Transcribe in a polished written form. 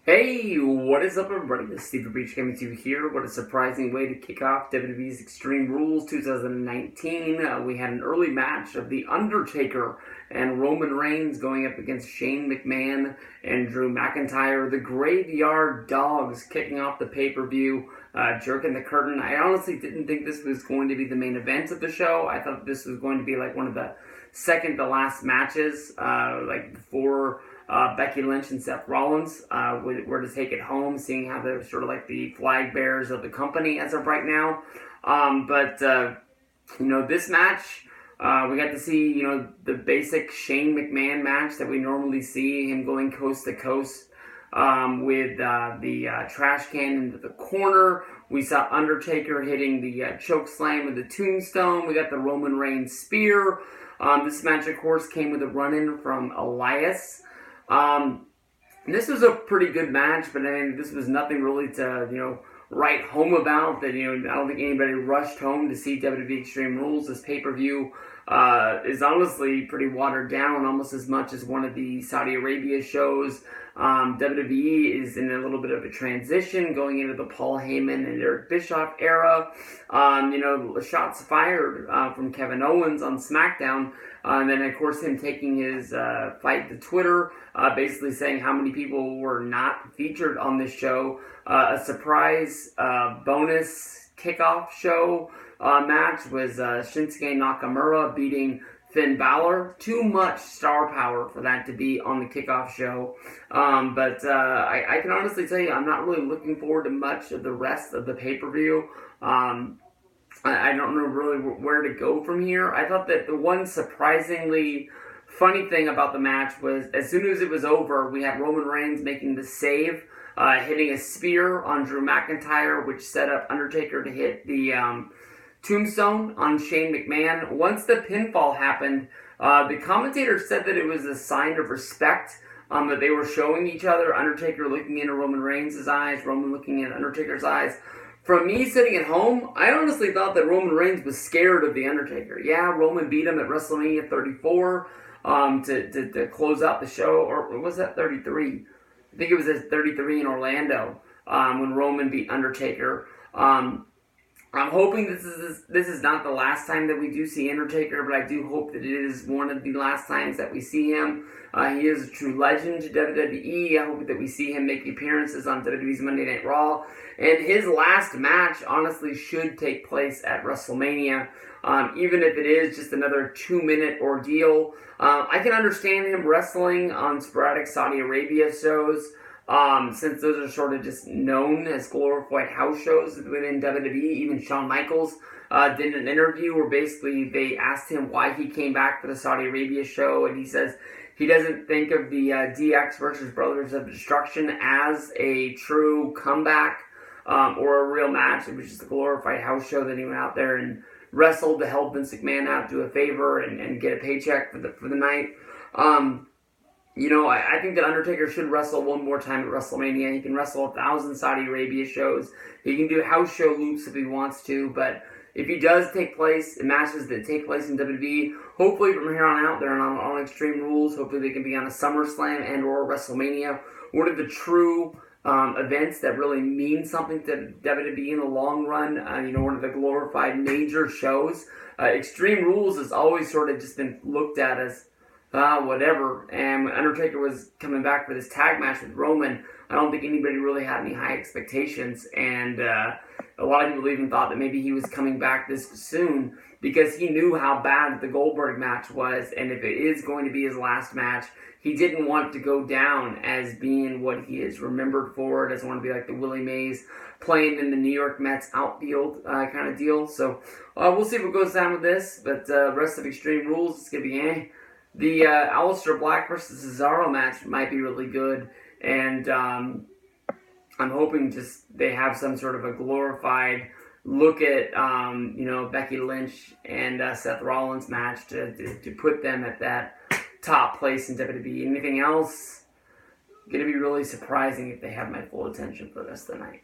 Hey, what is up, everybody? This is Steve Beach coming to you here. What a surprising way to kick off WWE's Extreme Rules 2019. We had an early match of The Undertaker and Roman Reigns going up against Shane McMahon and Drew McIntyre. The Graveyard Dogs kicking off the pay-per-view, jerking the curtain. I honestly didn't think this was going to be the main event of the show. I thought this was going to be like one of the second to last matches, like before Becky Lynch and Seth Rollins were to take it home, seeing how they're sort of like the flag bearers of the company as of right now. This match, we got to see, the basic Shane McMahon match that we normally see, him going coast to coast with the trash can into the corner. We saw Undertaker hitting the choke slam with the tombstone. We got the Roman Reigns spear. This match, of course, came with a run-in from Elias. This was a pretty good match, but I mean, this was nothing really to, write home about. That, I don't think anybody rushed home to see WWE Extreme Rules. This pay-per-view is honestly pretty watered down, almost as much as one of the Saudi Arabia shows. WWE is in a little bit of a transition going into the Paul Heyman and Eric Bischoff era. Shots fired from Kevin Owens on SmackDown. And then, of course, him taking his fight to Twitter, basically saying how many people were not featured on this show. A surprise bonus kickoff show match was Shinsuke Nakamura beating Finn Balor. Too much star power for that to be on the kickoff show. I can honestly tell you, I'm not really looking forward to much of the rest of the pay-per-view. I don't know really where to go from here. I thought that the one surprisingly funny thing about the match was, as soon as it was over, we had Roman Reigns making the save, hitting a spear on Drew McIntyre, which set up Undertaker to hit the tombstone on Shane McMahon. Once the pinfall happened, the commentator said that it was a sign of respect that they were showing each other. Undertaker looking into Roman Reigns' eyes, Roman looking at Undertaker's eyes. From me sitting at home, I honestly thought that Roman Reigns was scared of The Undertaker. Yeah, Roman beat him at WrestleMania 34 to close out the show, or was that 33? I think it was at 33 in Orlando when Roman beat Undertaker. I'm hoping this is not the last time that we do see Undertaker, but I do hope that it is one of the last times that we see him. He is a true legend to WWE. I hope that we see him make appearances on WWE's Monday Night Raw. And his last match, honestly, should take place at WrestleMania, even if it is just another 2-minute ordeal. I can understand him wrestling on sporadic Saudi Arabia shows, since those are sort of just known as glorified house shows within WWE. Even Shawn Michaels did an interview where basically they asked him why he came back for the Saudi Arabia show, and he says he doesn't think of the DX versus Brothers of Destruction as a true comeback or a real match. It was just a glorified house show that he went out there and wrestled to help Vince McMahon out, do a favor, and get a paycheck for the night. I think that Undertaker should wrestle one more time at WrestleMania. He can wrestle 1,000 Saudi Arabia shows. He can do house show loops if he wants to, but if he does take place in matches that take place in WWE, hopefully from here on out, they're on Extreme Rules. Hopefully they can be on a SummerSlam and or WrestleMania. One of the true events that really mean something to WWE in the long run. One of the glorified major shows. Extreme Rules has always sort of just been looked at as whatever. And when Undertaker was coming back for this tag match with Roman, I don't think anybody really had any high expectations. And a lot of people even thought that maybe he was coming back this soon because he knew how bad the Goldberg match was. And if it is going to be his last match, he didn't want to go down as being what he is remembered for. Doesn't want to be like the Willie Mays playing in the New York Mets outfield kind of deal. So we'll see what goes down with this. But rest of Extreme Rules, it's going to be The Aleister Black versus Cesaro match might be really good, and I'm hoping just they have some sort of a glorified look at Becky Lynch and Seth Rollins match to put them at that top place in WWE. Anything else? Going to be really surprising if they have my full attention for the rest of the night.